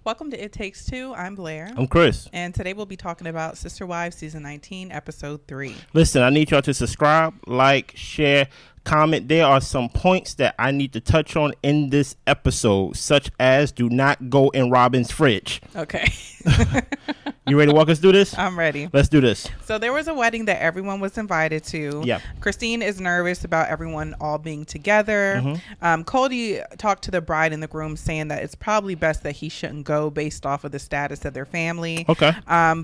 Welcome to It Takes Two. I'm Blair. I'm Chris. And today we'll be talking about Sister Wives Season 19, Episode 3. Listen, I need y'all to subscribe, like, share, comment. There are some points that I need to touch on in this episode, such as do not go in Robyn's fridge. Okay. You ready to walk us through this? I'm ready. Let's do this. So there was a wedding that everyone was invited to. Yeah. Christine is nervous about everyone all being together. Kody talked to the bride and the groom saying that it's probably best that he shouldn't go based off of the status of their family. Okay.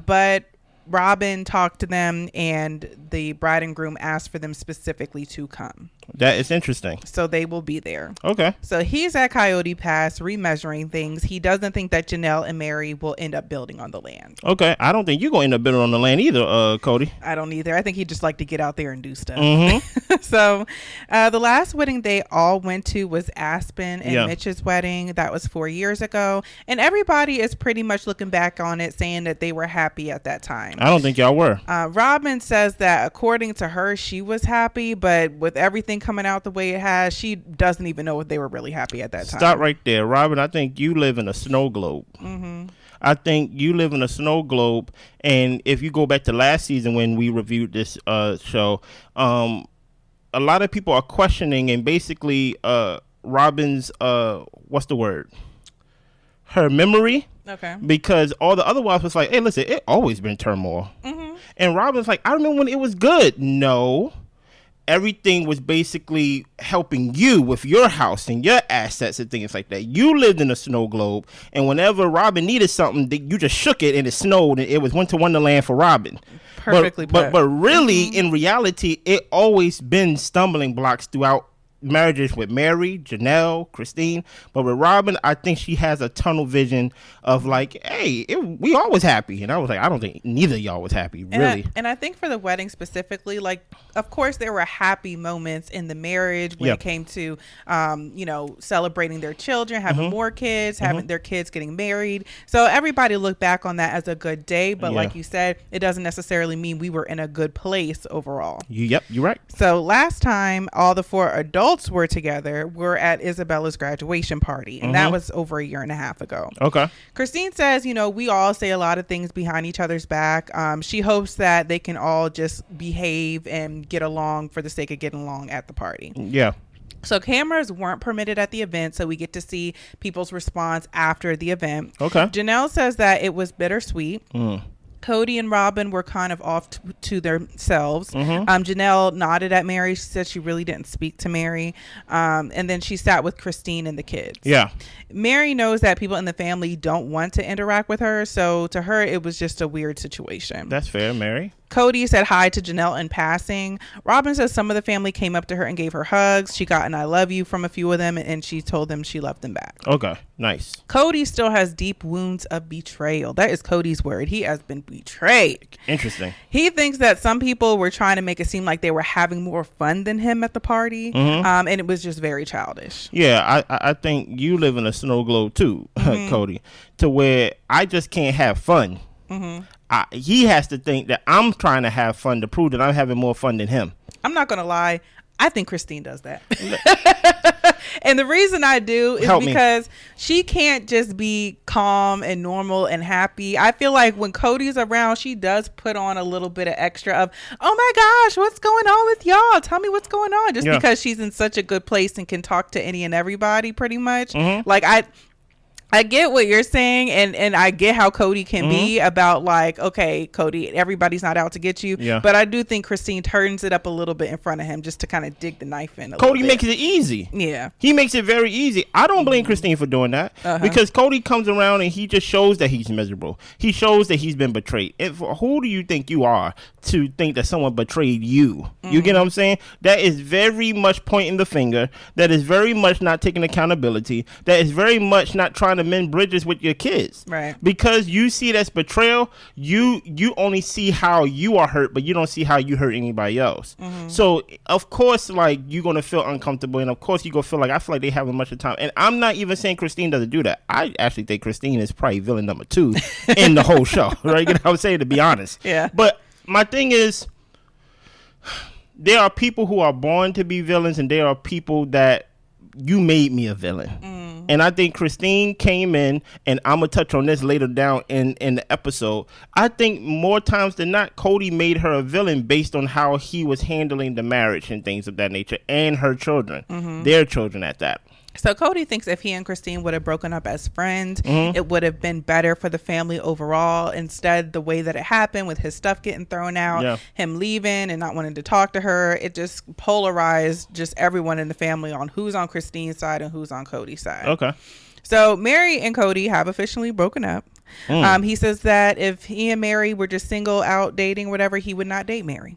But Robyn talked to them and the bride and groom asked for them specifically to come. That is interesting. So they will be there. Okay. So he's at Coyote Pass remeasuring things. He doesn't think that Janelle and Meri will end up building on the land. Okay. I don't think you're going to end up building on the land either, Kody. I don't either. I think he'd just like to get out there and do stuff. So the last wedding they all went to was Aspen and Mitch's wedding. That was 4 years ago. And everybody is pretty much looking back on it saying that they were happy at that time. I don't think y'all were. Robyn says that according to her, she was happy, but with everything coming out the way it has, she doesn't even know if they were really happy at that time. Stop right there, Robyn. I think you live in a snow globe. I think you live in a snow globe, and if you go back to last season when we reviewed this show, a lot of people are questioning and basically Robyn's what's the word? Her memory. Okay. Because all the other wives was like, hey, listen, it always been turmoil. And Robyn's like, I remember when it was good. No. Everything was basically helping you with your house and your assets and things like that. You lived in a snow globe, and whenever Robyn needed something, you just shook it and it snowed, and it was winter wonderland for Robyn. Perfectly put. But really, in reality, it always been stumbling blocks throughout marriages with Meri, Janelle, Christine. But with Robyn, I think she has a tunnel vision of like, hey, we always happy. And I was like, I don't think neither of y'all was happy, really. And I think for the wedding specifically, like, of course, there were happy moments in the marriage when it came to, celebrating their children, having more kids, having their kids getting married. So everybody looked back on that as a good day. But like you said, it doesn't necessarily mean we were in a good place overall. You're right. So last time all the 4 adults were together were at Isabella's graduation party, and that was over a year and a half ago. Okay. Christine says, we all say a lot of things behind each other's back. She hopes that they can all just behave and get along for the sake of getting along at the party. Yeah. So cameras weren't permitted at the event, so we get to see people's response after the event. Okay. Janelle says that it was bittersweet. Kody and Robyn were kind of off to themselves. Janelle nodded at Meri. She said she really didn't speak to Meri. And then she sat with Christine and the kids. Yeah. Meri knows that people in the family don't want to interact with her. So to her, it was just a weird situation. That's fair, Meri. Kody said hi to Janelle in passing. Robyn says some of the family came up to her and gave her hugs. She got an I love you from a few of them, and she told them she loved them back. Okay, nice. Kody still has deep wounds of betrayal. That is Kody's word. He has been betrayed. Interesting. He thinks that some people were trying to make it seem like they were having more fun than him at the party, and it was just very childish. Yeah, I think you live in a snow globe too, Kody, to where I just can't have fun. He has to think that I'm trying to have fun to prove that I'm having more fun than him. I'm not going to lie. I think Christine does that. And the reason I do is because she can't just be calm and normal and happy. I feel like when Kody's around, she does put on a little bit of extra of, oh my gosh, what's going on with y'all? Tell me what's going on. Just because she's in such a good place and can talk to any and everybody pretty much. Like I get what you're saying, and I get how Kody can be about like, okay, Kody, everybody's not out to get you. Yeah. But I do think Christine turns it up a little bit in front of him just to kind of dig the knife in. Kody makes it easy. Yeah. He makes it very easy. I don't blame Christine for doing that because Kody comes around and he just shows that he's miserable. He shows that he's been betrayed. And who do you think you are to think that someone betrayed you? You get what I'm saying? That is very much pointing the finger. That is very much not taking accountability. That is very much not trying to mend bridges with your kids, right? Because you see it as betrayal. You only see how you are hurt, but you don't see how you hurt anybody else. So of course, like, you're gonna feel uncomfortable, and of course you're gonna feel like, I feel like they having much of time. And I'm not even saying Christine doesn't do that. I actually think Christine is probably villain number 2 in the whole show, right? You know what I'm saying, to be honest. Yeah. But my thing is, there are people who are born to be villains, and there are people that you made me a villain. And I think Christine came in, and I'm going to touch on this later down in the episode. I think more times than not, Kody made her a villain based on how he was handling the marriage and things of that nature, and her children, their children at that. So Kody thinks if he and Christine would have broken up as friends, it would have been better for the family overall. Instead, the way that it happened with his stuff getting thrown out, him leaving and not wanting to talk to her, it just polarized just everyone in the family on who's on Christine's side and who's on Kody's side. Okay. So Meri and Kody have officially broken up. He says that if he and Meri were just single out dating, whatever, he would not date Meri.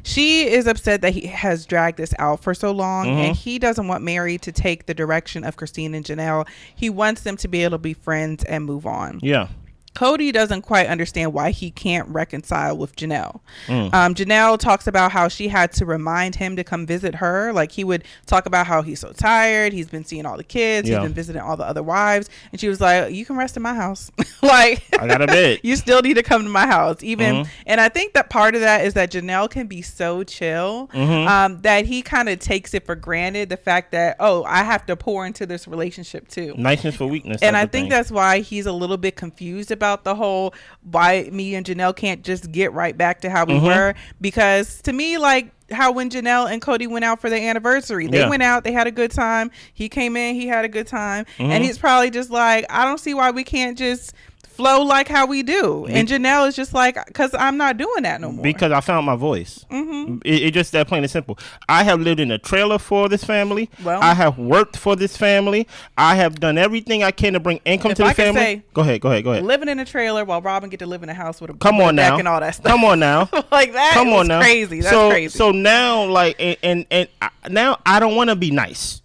She is upset that he has dragged this out for so long, and he doesn't want Meri to take the direction of Christine and Janelle. He wants them to be able to be friends and move on. Yeah. Kody doesn't quite understand why he can't reconcile with Janelle. Janelle talks about how she had to remind him to come visit her. Like, he would talk about how he's so tired. He's been seeing all the kids. He's been visiting all the other wives. And she was like, you can rest in my house. Like, I got a bed. You still need to come to my house. Even, and I think that part of that is that Janelle can be so chill that he kind of takes it for granted. The fact that, oh, I have to pour into this relationship too. Niceness for weakness. And I think that's why he's a little bit confused about the whole why me and Janelle can't just get right back to how we were, because to me, like how when Janelle and Kody went out for their anniversary, they went out, they had a good time, he came in, he had a good time, and he's probably just like, I don't see why we can't just flow like how we do. And Janelle is just like, because I'm not doing that no more, because I found my voice. It just that plain and simple. I have lived in a trailer for this family. Well, I have worked for this family. I have done everything I can to bring income to the family. Say, go ahead. Living in a trailer while Robyn get to live in a house with a come on now and all that stuff. Come on now. Like that. Come on now. Crazy. That's crazy. So now, like, and now I don't want to be nice.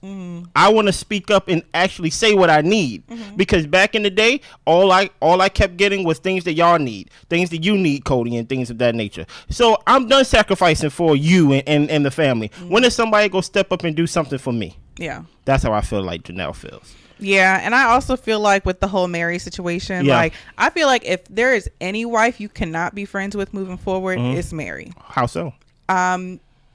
I want to speak up and actually say what I need, because back in the day, all I kept getting was things that y'all need, things that you need, Kody, and things of that nature. So I'm done sacrificing for you and the family. When is somebody go step up and do something for me? Yeah, that's how I feel like Janelle feels. Yeah, and I also feel like with the whole Meri situation, like I feel like if there is any wife you cannot be friends with moving forward, it's Meri. How so?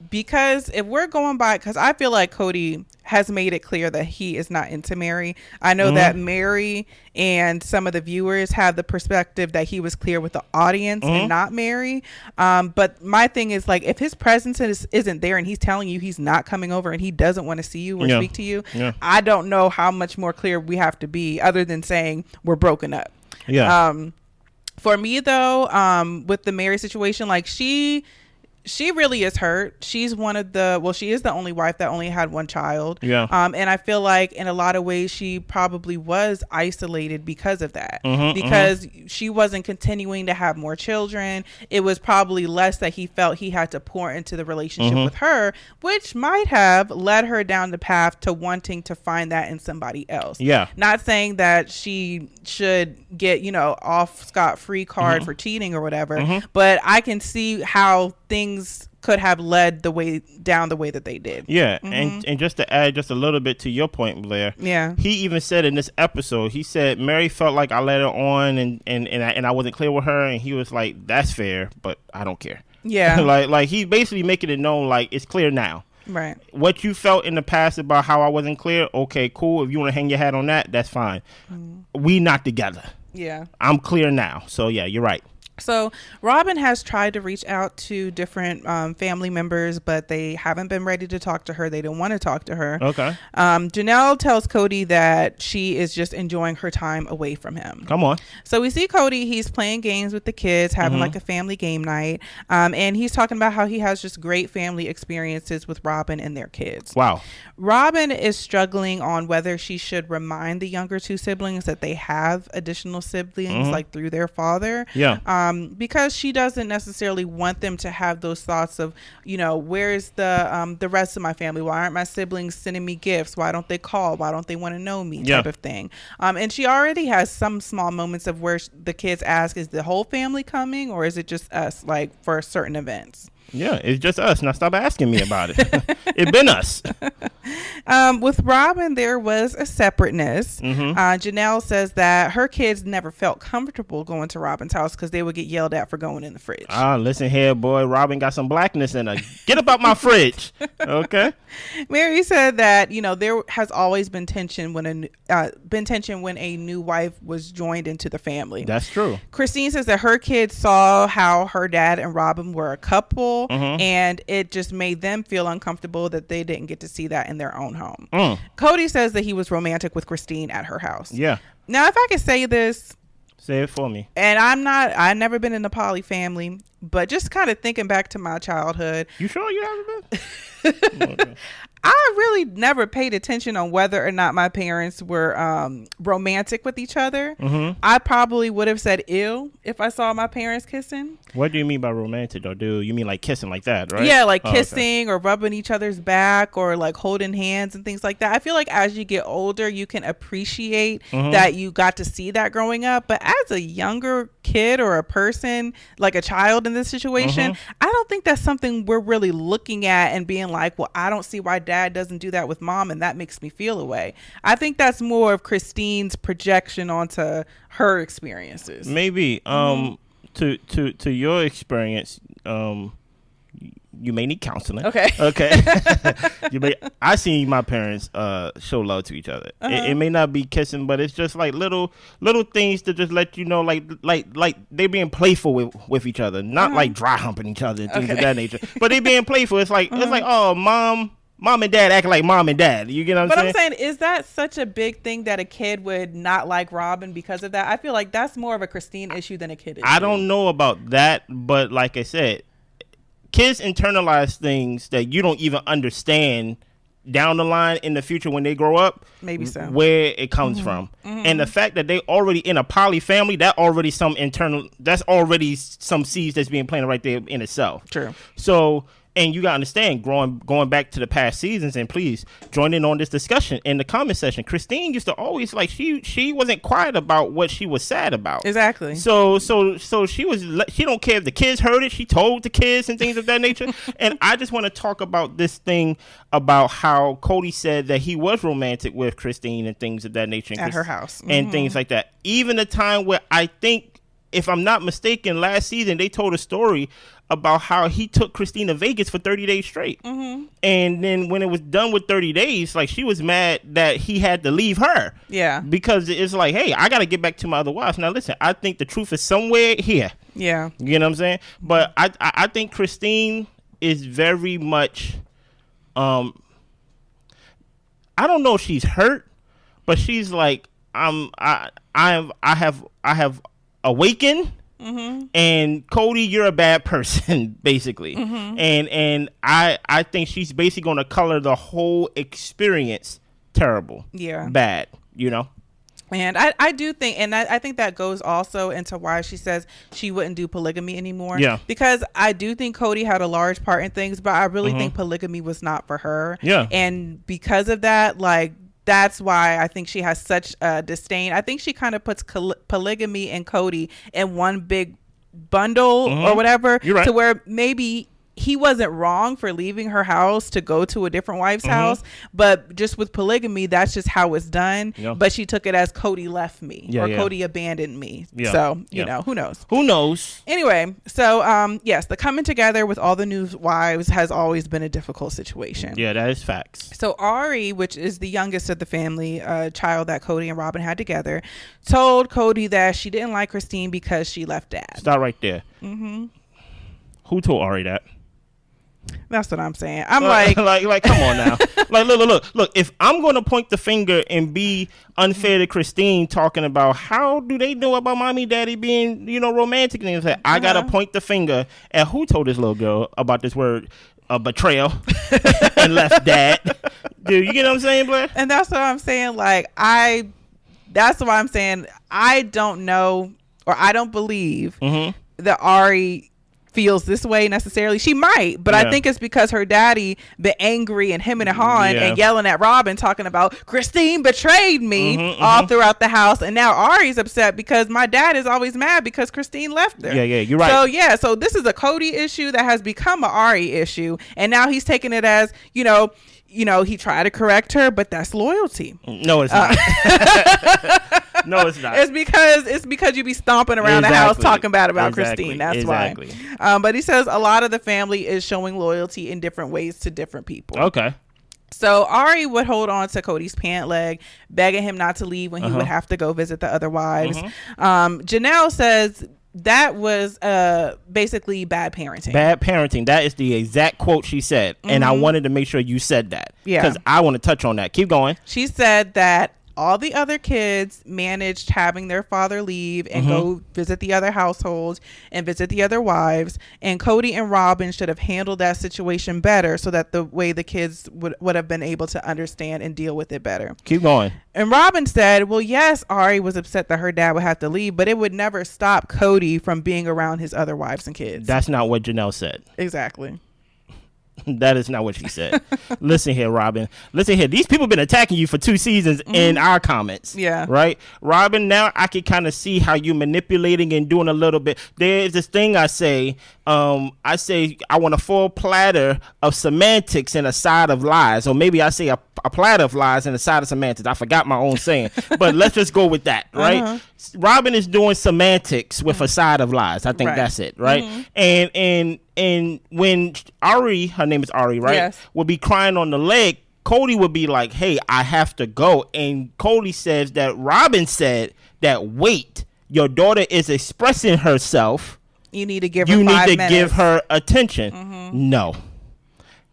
Because if we're going by, because I feel like Kody has made it clear that he is not into Meri. I know that Meri and some of the viewers have the perspective that he was clear with the audience and not Meri. But my thing is, like, if his presence isn't there and he's telling you he's not coming over and he doesn't want to see you or speak to you, I don't know how much more clear we have to be other than saying we're broken up. For me, though, with the Meri situation, like, she really is hurt. She's she is the only wife that only had one child. And I feel like in a lot of ways she probably was isolated because of that. Because she wasn't continuing to have more children. It was probably less that he felt he had to pour into the relationship with her, which might have led her down the path to wanting to find that in somebody else. Not saying that she should get, off scot-free card for cheating or whatever, but I can see how things could have led the way that they did. And just to add just a little bit to your point, Blair, he even said in this episode, he said Meri felt like I let her on and I wasn't clear with her, and he was like, that's fair, but I don't care. like he's basically making it known, like, it's clear now. Right. What you felt in the past about how I wasn't clear, okay, cool. If you want to hang your hat on that, that's fine. We not together. I'm clear now. So yeah, you're right. So Robyn has tried to reach out to different family members, but they haven't been ready to talk to her. They don't want to talk to her. Okay. Janelle tells Kody that she is just enjoying her time away from him. Come on. So we see Kody. He's playing games with the kids, having like a family game night. And he's talking about how he has just great family experiences with Robyn and their kids. Wow. Robyn is struggling on whether she should remind the younger two siblings that they have additional siblings, like through their father. Because she doesn't necessarily want them to have those thoughts of, where's the rest of my family? Why aren't my siblings sending me gifts? Why don't they call? Why don't they want to know me? Type of thing. And she already has some small moments of where the kids ask, is the whole family coming or is it just us, like for certain events? Yeah, it's just us. Now stop asking me about it. It's been us. With Robyn, there was a separateness. Janelle says that her kids never felt comfortable going to Robyn's house because they would get yelled at for going in the fridge. Listen here, boy. Robyn got some blackness in her. Get up out my fridge. Okay. Meri said that, there has always been tension when a new wife was joined into the family. That's true. Christine says that her kids saw how her dad and Robyn were a couple, and it just made them feel uncomfortable that they didn't get to see that in their own home. Kody says that he was romantic with Christine at her house. Yeah. Now, if I could say this, say it for me. And I've never been in a poly family, but just kind of thinking back to my childhood. You sure you haven't been? Okay. I really never paid attention on whether or not my parents were romantic with each other. I probably would have said ew if I saw my parents kissing. What do you mean by romantic, though? Do you mean like kissing like that, right? Yeah, like kissing or rubbing each other's back or like holding hands and things like that. I feel like as you get older, you can appreciate that you got to see that growing up. But as a younger kid or a person, like a child in this situation, I don't think that's something we're really looking at and being like, well, I don't see why dad doesn't do that with mom and that makes me feel away. I think that's more of Christine's projection onto her experiences. Maybe to your experience, you may need counseling. Okay. I seen my parents show love to each other. It may not be kissing, but it's just like little things to just let you know, like they being playful with each other, not like dry humping each other and things of that nature. But they being playful. It's like oh, mom and dad acting like mom and dad. You get what I'm saying? But I'm saying, is that such a big thing that a kid would not like Robyn because of that? I feel like that's more of a Christine issue than a kid issue. I don't know about that, but like I said, kids internalize things that you don't even understand down the line in the future when they grow up. Maybe so. Where it comes from. And the fact that they already in a poly family, that's already some seeds that's being planted right there in itself. True. So, and you gotta understand, going back to the past seasons, and please join in on this discussion in the comment section. Christine used to always she wasn't quiet about what she was sad about. Exactly. So she don't care if the kids heard it. She told the kids and things of that nature. And I just want to talk about this thing about how Kody said that he was romantic with Christine and things of that nature at her house and things like that. Even the time where I think, if I'm not mistaken, last season they told a story about how he took Christine to Vegas for 30 days straight. And then when it was done with 30 days, like, she was mad that he had to leave her. Yeah. Because it's like, hey, I got to get back to my other wives. Now, listen, I think the truth is somewhere here. Yeah. You know what I'm saying? But I think Christine is very much, I don't know if she's hurt, but she's like, I have awakened. And Kody, you're a bad person, basically. And I think she's basically going to color the whole experience terrible. Yeah. Bad, And I do think, and I think that goes also into why she says she wouldn't do polygamy anymore. Yeah. Because I do think Kody had a large part in things, but I really think polygamy was not for her. Yeah. And because of that, like, that's why I think she has such a disdain. I think she kind of puts polygamy and Kody in one big bundle or whatever. You're right. To where maybe he wasn't wrong for leaving her house to go to a different wife's house, but just with polygamy, that's just how it's done. Yep. But she took it as Kody left me Kody abandoned me. Yeah. So, you know, who knows? Who knows? Anyway, so yes, the coming together with all the new wives has always been a difficult situation. Yeah, that is facts. So Ari, which is the youngest of the family, child that Kody and Robyn had together, told Kody that she didn't like Christine because she left dad. Stop right there. Who told Ari that? That's what I'm saying. I'm like, come on now. Like, look. If I'm going to point the finger and be unfair to Christine, talking about how do they know about mommy, daddy being, romantic and things like that, I gotta point the finger at who told this little girl about this word, betrayal, and left dad. Dude, you get what I'm saying, Blair? And that's what I'm saying. Like, that's why I'm saying I don't know, or I don't believe that Ari feels this way necessarily. She might, but I think it's because her daddy been angry and him and Han and yelling at Robyn, talking about Christine betrayed me all throughout the house, and now Ari's upset because my dad is always mad because Christine left her. Yeah, you're right. So this is a Kody issue that has become an Ari issue, and now he's taking it as he tried to correct her, but that's loyalty. No, it's not. No, it's not. It's because you be stomping around the house talking bad about Christine. That's why. But he says a lot of the family is showing loyalty in different ways to different people. Okay. So Ari would hold on to Kody's pant leg, begging him not to leave when he would have to go visit the other wives. Janelle says that was basically bad parenting. Bad parenting. That is the exact quote she said. And I wanted to make sure you said that. Yeah. Because I want to touch on that. Keep going. She said that all the other kids managed having their father leave and go visit the other households and visit the other wives. And Kody and Robyn should have handled that situation better so that the way the kids would have been able to understand and deal with it better. Keep going. And Robyn said, well, yes, Ari was upset that her dad would have to leave, but it would never stop Kody from being around his other wives and kids. That's not what Janelle said. Exactly. That is not what she said. Listen here, Robyn. Listen here. These people have been attacking you for 2 seasons in our comments. Yeah. Right? Robyn, now I can kind of see how you manipulating and doing a little bit. There's this thing I say I want a full platter of semantics and a side of lies. Or maybe I say a platter of lies and a side of semantics. I forgot my own saying. But let's just go with that, right? Robyn is doing semantics with a side of lies. I think that's it, right? And when Ari, her name is Ari, right? Yes. Would be crying on the leg, Kody would be like, hey, I have to go. And Kody says that Robyn said that, wait, your daughter is expressing herself. You need to give her 5 minutes. You need to give her attention. No.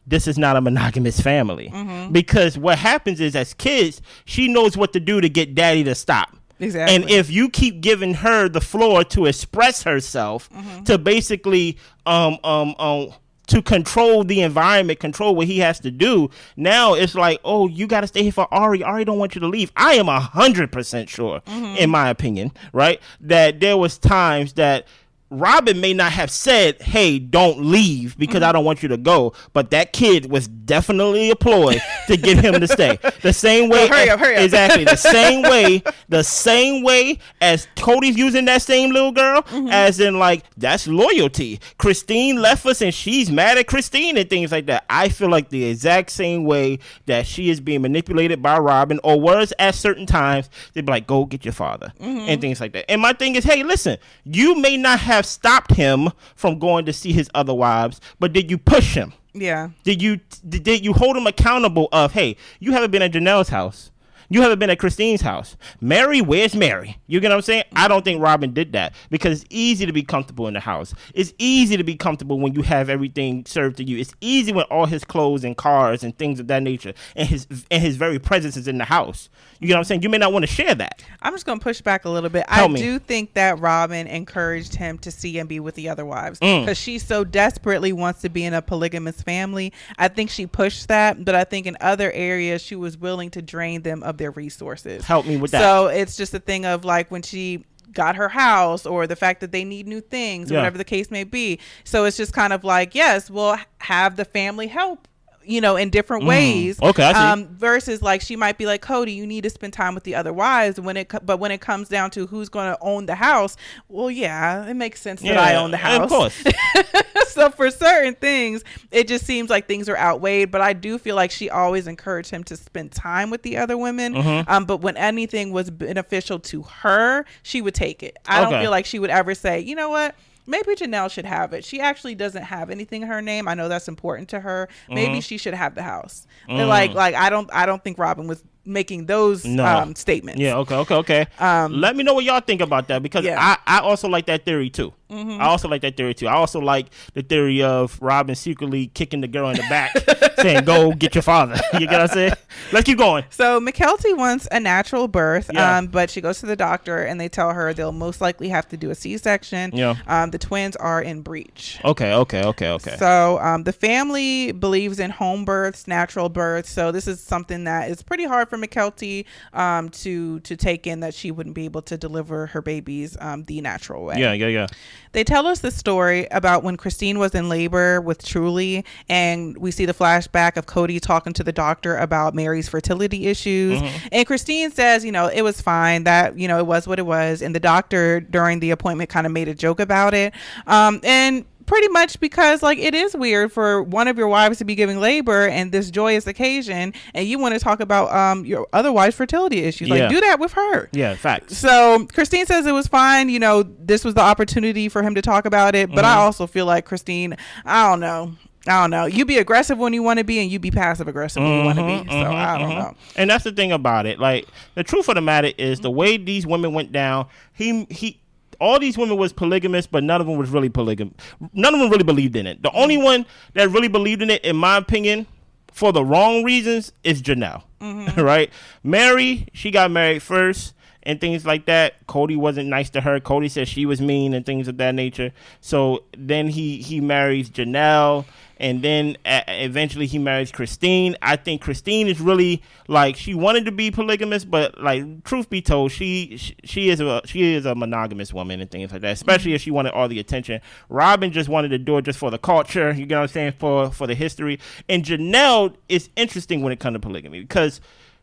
This is not a monogamous family. Because what happens is, as kids, she knows what to do to get daddy to stop. Exactly. And if you keep giving her the floor to express herself, to basically to control the environment, control what he has to do, now it's like, oh, you got to stay here for Ari. Ari don't want you to leave. I am 100% sure, in my opinion, right, that there was times that Robyn may not have said, hey, don't leave because I don't want you to go, but that kid was definitely a ploy to get him to stay. The same way, hurry up. Exactly, the same way as Kody's using that same little girl, as in, like, that's loyalty. Christine left us and she's mad at Christine and things like that. I feel like the exact same way that she is being manipulated by Robyn, or was at certain times, they'd be like, go get your father, and things like that. And my thing is, hey, listen, you may not have stopped him from going to see his other wives, but did you push him? Yeah. Did you hold him accountable of, hey, you haven't been at Janelle's house, you haven't been at Christine's house, Meri, where's Meri? You get what I'm saying? I don't think Robyn did that, because it's easy to be comfortable in the house. It's easy to be comfortable when you have everything served to you. It's easy when all his clothes and cars and things of that nature and his very presence is in the house. You get what I'm saying? You may not want to share that. I'm just going to push back a little bit. Tell I me. do think that Robyn encouraged him to see and be with the other wives because she so desperately wants to be in a polygamous family. I think she pushed that, but I think in other areas she was willing to drain them of their resources. Help me with that. So it's just a thing of, like, when she got her house, or the fact that they need new things, or whatever the case may be. So it's just kind of like, yes, we'll have the family help, in different ways. Okay, I see. Versus, like, she might be like, Kody, you need to spend time with the other wives. But when it comes down to who's going to own the house, well, yeah, it makes sense that I own the house. Of course. So for certain things, it just seems like things are outweighed. But I do feel like she always encouraged him to spend time with the other women. But when anything was beneficial to her, she would take it. I don't feel like she would ever say, you know what? Maybe Janelle should have it. She actually doesn't have anything in her name. I know that's important to her. Maybe she should have the house. Like I don't think Robyn was making those statements. Yeah, okay. Let me know what y'all think about that, because I also like that theory too. I also like the theory of Robyn secretly kicking the girl in the back saying, go get your father. You get what I'm saying? Let's keep going. So Mykelti wants a natural birth, but she goes to the doctor and they tell her they'll most likely have to do a C-section. The twins are in breach. Okay. So the family believes in home births, natural births. So this is something that is pretty hard for Mykelti to take in, that she wouldn't be able to deliver her babies the natural way. Yeah. They tell us the story about when Christine was in labor with Truly, and we see the flashback of Kody talking to the doctor about Meri's fertility issues. And Christine says, it was fine, that, it was what it was. And the doctor during the appointment kind of made a joke about it. And pretty much because it is weird for one of your wives to be giving labor and this joyous occasion, and you want to talk about your other wife's fertility issues. Do that with her. Yeah, facts. So Christine says it was fine. This was the opportunity for him to talk about it. But I also feel like Christine, I don't know. You be aggressive when you want to be, and you be passive aggressive when you want to be. So I don't know. And that's the thing about it. The truth of the matter is the way these women went down, all these women was polygamous, but none of them was really polygamous. None of them really believed in it. The only one that really believed in it, in my opinion, for the wrong reasons, is Janelle. Right? Meri, she got married first and things like that. Kody wasn't nice to her. Kody said she was mean and things of that nature. So then he marries Janelle, and then eventually he marries Christine. I think Christine is really she wanted to be polygamous, but truth be told, she is a monogamous woman and things like that. Especially if she wanted all the attention. Robyn just wanted to do it just for the culture. You know what I'm saying? For the history. And Janelle is interesting when it comes to polygamy because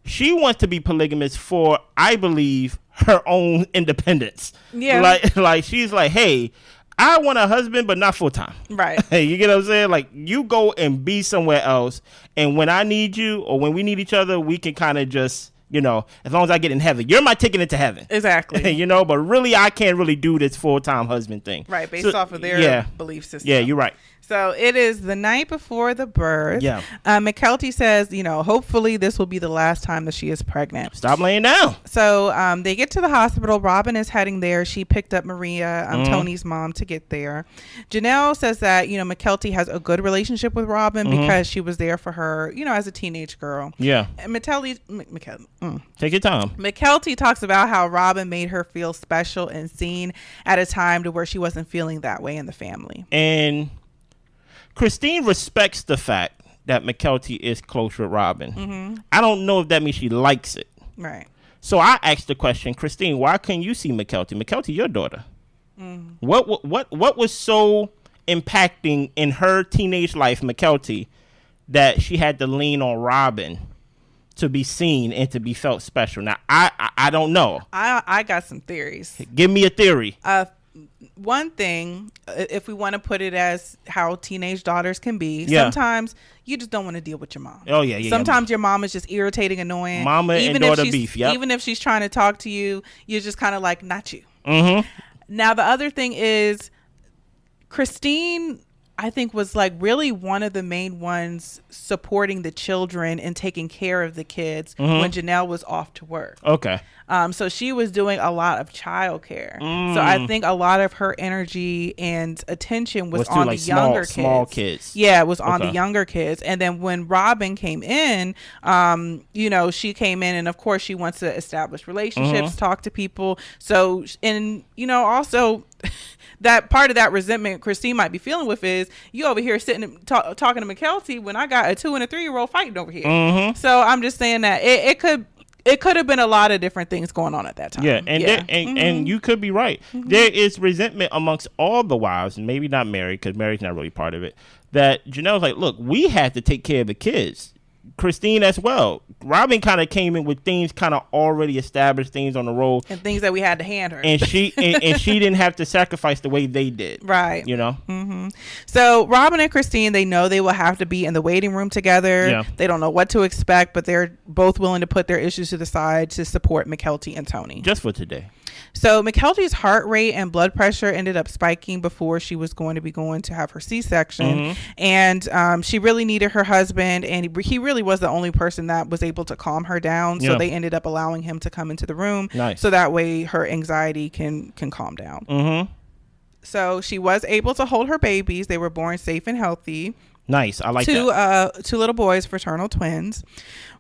she wants to be polygamous for, I believe, her own independence. Yeah. She's like, hey, I want a husband, but not full time. Right. You get what I'm saying? You go and be somewhere else, and when I need you or when we need each other, we can kind of just, as long as I get in heaven. You're my ticket into heaven. Exactly. But really, I can't really do this full-time husband thing. Right, based off of their belief system. Yeah, you're right. So it is the night before the birth. Yeah. Mykelti says, hopefully this will be the last time that she is pregnant. Stop laying down. So they get to the hospital. Robyn is heading there. She picked up Maria, Tony's mom, to get there. Janelle says that, Mykelti has a good relationship with Robyn because she was there for her, as a teenage girl. Yeah. And Take your time. Mykelti talks about how Robyn made her feel special and seen at a time to where she wasn't feeling that way in the family. And Christine respects the fact that Mykelti is close with Robyn. I don't know if that means she likes it. Right. So I asked the question, Christine, why couldn't you see Mykelti? Mykelti, your daughter. What was so impacting in her teenage life, Mykelti, that she had to lean on Robyn to be seen and to be felt special? Now, I don't know. I got some theories. Give me a theory. One thing, if we want to put it as how teenage daughters can be, sometimes you just don't want to deal with your mom. Oh, yeah. Sometimes your mom is just irritating, annoying. Mama and daughter beef, yep. Even if she's trying to talk to you, you're just kind of like, not you. Now, the other thing is, Christine, I think, was really one of the main ones supporting the children and taking care of the kids when Janelle was off to work. Okay. So she was doing a lot of childcare. So I think a lot of her energy and attention was on the younger kids. Small kids. Yeah, it was on the younger kids. And then when Robyn came in, she came in, and of course she wants to establish relationships, talk to people. So, and also that part of that resentment Christine might be feeling with is you over here sitting and talking to Mykelti when I got a 2 and a 3-year-old fighting over here. So I'm just saying that it could have been a lot of different things going on at that time. Yeah, and you could be right. There is resentment amongst all the wives, and maybe not Meri, because Meri's not really part of it, that Janelle's like, look, we had to take care of the kids. Christine as well. Robyn kind of came in with things kind of already established, things on the road, and things that we had to hand her, and she and she didn't have to sacrifice the way they did, right? So Robyn and Christine, they know they will have to be in the waiting room together. They don't know what to expect, but they're both willing to put their issues to the side to support Mykelti and Tony just for today. So Mykelti's heart rate and blood pressure ended up spiking before she was going to have her C-section. And she really needed her husband, and he really was the only person that was able to calm her down. So they ended up allowing him to come into the room. So that way her anxiety can calm down. So she was able to hold her babies. They were born safe and healthy. Nice. I like that. Two little boys, fraternal twins.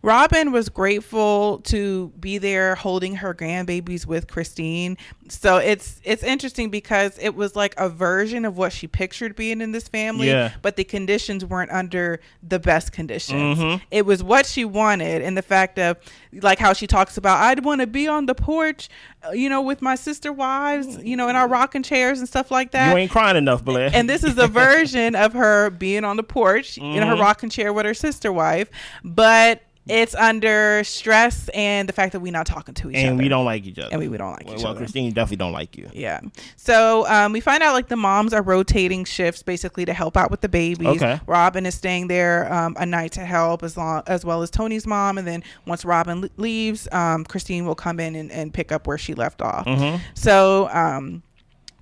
Robyn was grateful to be there holding her grandbabies with Christine. So it's interesting because it was like a version of what she pictured being in this family, but the conditions weren't under the best conditions. It was what she wanted, and the fact of like how she talks about, I'd want to be on the porch, with my sister wives, in our rocking chairs and stuff like that. You ain't crying enough, Blair. And this is a version of her being on the porch in her rocking chair with her sister wife, but it's under stress and the fact that we're not talking to each other. And we don't like each other. And we don't like each other. Well, Christine definitely don't like you. Yeah. So we find out like the moms are rotating shifts basically to help out with the babies. Okay. Robyn is staying there a night to help as well as Tony's mom. And then once Robyn leaves, Christine will come in and pick up where she left off. So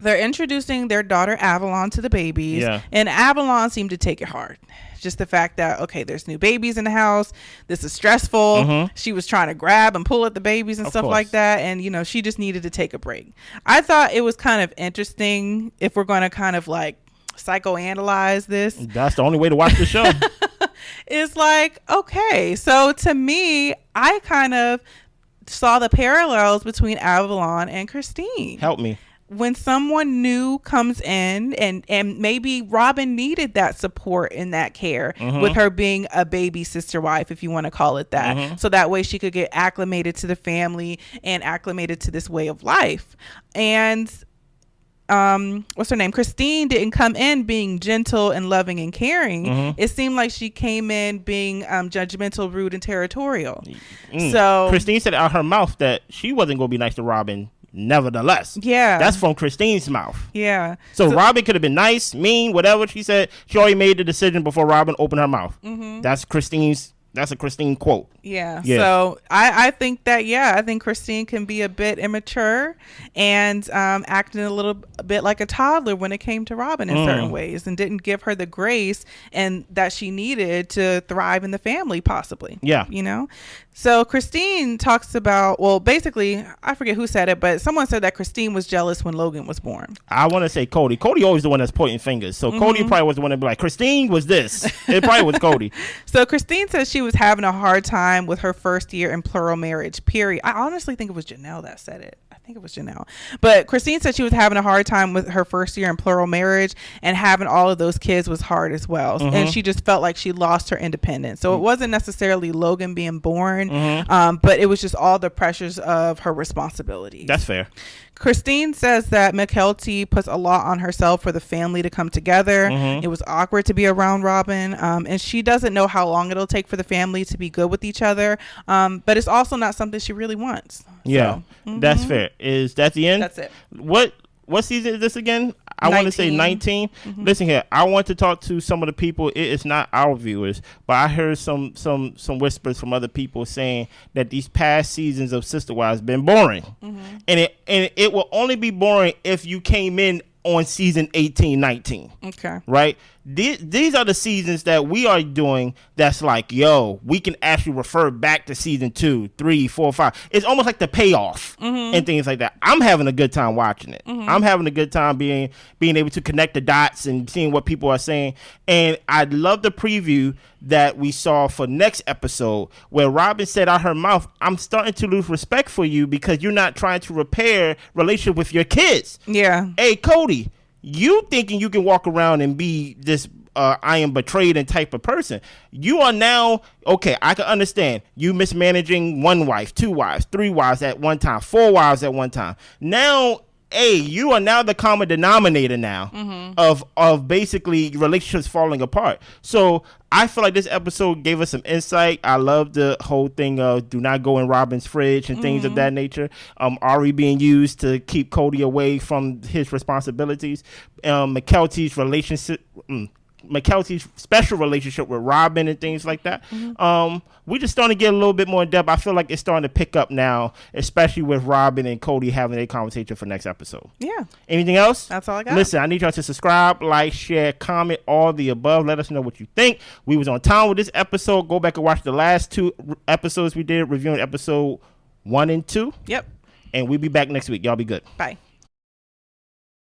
they're introducing their daughter Avalon to the babies. Yeah. And Avalon seemed to take it hard. Just the fact that, okay, there's new babies in the house. This is stressful. She was trying to grab and pull at the babies and stuff like that. And, she just needed to take a break. I thought it was kind of interesting if we're going to kind of like psychoanalyze this. That's the only way to watch the show. It's like, okay, so to me, I kind of saw the parallels between Avalon and Christine. Help me. When someone new comes in and maybe Robyn needed that support and that care with her being a baby sister wife, if you want to call it that. So that way she could get acclimated to the family and acclimated to this way of life. And what's her name? Christine didn't come in being gentle and loving and caring. It seemed like she came in being judgmental, rude, and territorial. So Christine said out her mouth that she wasn't going to be nice to Robyn. Nevertheless, that's from Christine's mouth. So Robyn could have been nice, mean, whatever she said. She already made the decision before Robyn opened her mouth. That's a Christine quote. So I think that I think Christine can be a bit immature and acting a little bit like a toddler when it came to Robyn in certain ways, and didn't give her the grace and that she needed to thrive in the family, possibly. So Christine talks about, well, basically, I forget who said it, but someone said that Christine was jealous when Logan was born. I want to say Kody. Kody always the one that's pointing fingers. So Kody probably was the one that be like, Christine was this. It probably was Kody. So Christine says she was having a hard time with her first year in plural marriage, period. I honestly think it was Janelle that said it. I think it was Janelle. But Christine said she was having a hard time with her first year in plural marriage, and having all of those kids was hard as well. And she just felt like she lost her independence. So it wasn't necessarily Logan being born, but it was just all the pressures of her responsibilities. That's fair. Christine says that Mykelti puts a lot on herself for the family to come together. It was awkward to be around Robyn, and she doesn't know how long it'll take for the family to be good with each other. But it's also not something she really wants. That's fair. Is that the end? That's it. What season is this again? I want to say 19. Listen here, I want to talk to some of the people. It is not our viewers, but I heard some whispers from other people saying that these past seasons of Sister Wives been boring, and it will only be boring if you came in on season 18, 19. Okay. Right? These are the seasons that we are doing that's like, we can actually refer back to season 2, 3, 4, 5. It's almost like the payoff and things like that. I'm having a good time watching it. I'm having a good time being able to connect the dots and seeing what people are saying. And I love the preview that we saw for next episode where Robyn said out her mouth, I'm starting to lose respect for you because you're not trying to repair relationship with your kids. Yeah. Hey, Kody, you thinking you can walk around and be this I am betrayed and type of person. You are now, okay, I can understand you mismanaging 1 wife, 2 wives, 3 wives at one time, 4 wives at one time. Now, you are now the common denominator now of basically relationships falling apart. So I feel like this episode gave us some insight. I love the whole thing of do not go in Robyn's fridge and things of that nature. Ari being used to keep Kody away from his responsibilities. Mykelti's special relationship with Robyn and things like that. We're just starting to get a little bit more in depth. I feel like it's starting to pick up now, especially with Robyn and Kody having a conversation for next episode. Yeah. Anything else? That's all I got. Listen, I need y'all to subscribe, like, share, comment, all the above. Let us know what you think. We was on time with this episode. Go back and watch the last 2 episodes we did, reviewing episode 1 and 2. Yep. And we'll be back next week. Y'all be good. Bye.